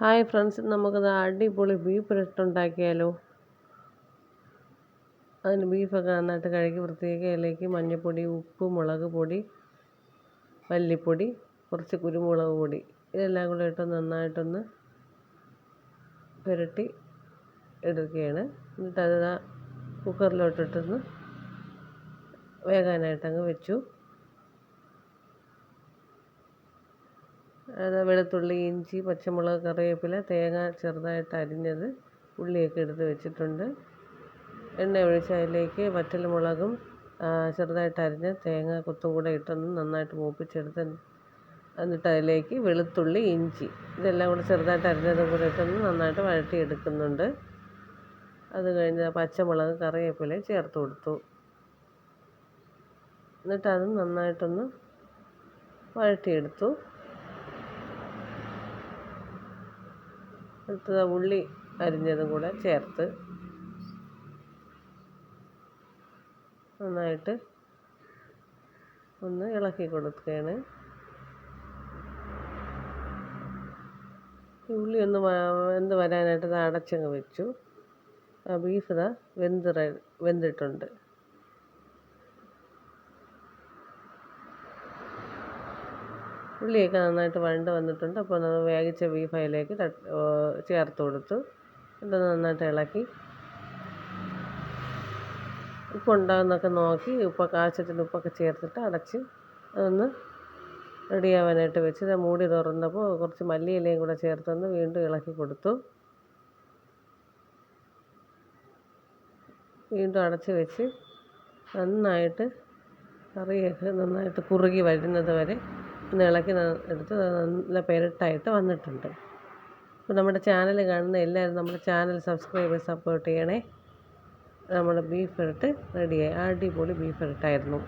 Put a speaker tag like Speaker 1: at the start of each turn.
Speaker 1: Hi friends, നമുക്കത് അടിപൊളി beef പുരട്ടുണ്ടാക്കിയാലോ. അതിന് ബീഫൊക്കെ നന്നായിട്ട് കഴുകി വൃത്തിയാക്കി അതിലേക്ക് മഞ്ഞൾപ്പൊടി, ഉപ്പ്, മുളക് പൊടി, മല്ലിപ്പൊടി, കുറച്ച് കുരുമുളക് പൊടി ഇതെല്ലാം കൂടെ ഇട്ട് നന്നായിട്ടൊന്ന് പുരട്ടി എടുക്കുകയാണ്. എന്നിട്ടത് കുക്കറിലോട്ടിട്ടൊന്ന് വേകാനായിട്ടങ്ങ് വെച്ചു. വെളുത്തുള്ളി, ഇഞ്ചി, പച്ചമുളക്, കറിവേപ്പില, തേങ്ങ ചെറുതായിട്ട് അരിഞ്ഞത്, ഉള്ളിയൊക്കെ എടുത്ത് വെച്ചിട്ടുണ്ട്. എണ്ണ ഒഴിച്ച് അതിലേക്ക് വറ്റൽമുളകും ചെറുതായിട്ട് അരിഞ്ഞ തേങ്ങ കൊത്തും കൂടെ ഇട്ടൊന്ന് നന്നായിട്ട് മൂപ്പിച്ചെടുത്ത്, എന്നിട്ട് അതിലേക്ക് വെളുത്തുള്ളി, ഇഞ്ചി ഇതെല്ലാം കൂടെ ചെറുതായിട്ട് അരിഞ്ഞതും കൂടെ ഇട്ടൊന്ന് നന്നായിട്ട് വഴട്ടിയെടുക്കുന്നുണ്ട്. അത് കഴിഞ്ഞ് പച്ചമുളക്, കറിവേപ്പില ചേർത്ത് കൊടുത്തു. എന്നിട്ട് അത് നന്നായിട്ടൊന്ന് വഴട്ടിയെടുത്തു. അടുത്തത് ഉള്ളി അരിഞ്ഞതും കൂടെ ചേർത്ത് നന്നായിട്ട് ഒന്ന് ഇളക്കി കൊടുക്കുകയാണ്. ഉള്ളി ഒന്ന് വെന്ത് വരാനായിട്ട് ഇത് അടച്ചങ്ങ് വെച്ചു. ബീഫ് വെന്തിട്ടുണ്ട്. ഉള്ളിയൊക്കെ നന്നായിട്ട് വഴണ്ട് വന്നിട്ടുണ്ട്. അപ്പോൾ നമ്മൾ വേവിച്ച ബീഫ് അതിലേക്ക് ചേർത്ത് കൊടുത്തു. എന്നിട്ട് നന്നായിട്ട് ഇളക്കി ഉപ്പുണ്ടാകുന്നൊക്കെ നോക്കി ആവശ്യത്തിന് ഉപ്പൊക്കെ ചേർത്തിട്ട് അടച്ച് അതൊന്ന് റെഡിയാവാനായിട്ട് വെച്ച് മൂടി തുറന്നപ്പോൾ കുറച്ച് മല്ലിയിലയും കൂടെ ചേർത്തൊന്ന് വീണ്ടും ഇളക്കി കൊടുത്തു. വീണ്ടും അടച്ച് വെച്ച് നന്നായിട്ട് കറിയൊക്കെ നന്നായിട്ട് കുറുകി വരുന്നത് വരെ ഒന്ന് ഇളക്കി എടുത്ത് നല്ല പെരട്ടായിട്ട് വന്നിട്ടുണ്ട്. അപ്പോൾ നമ്മുടെ ചാനൽ കാണുന്ന എല്ലാവരും നമ്മുടെ ചാനൽ സബ്സ്ക്രൈബ് ചെയ്ത് സപ്പോർട്ട് ചെയ്യണേ. നമ്മുടെ ബീഫ് പുരട്ട് റെഡിയായി. അടിപൊളി ബീഫ് പുരട്ടായിരുന്നു.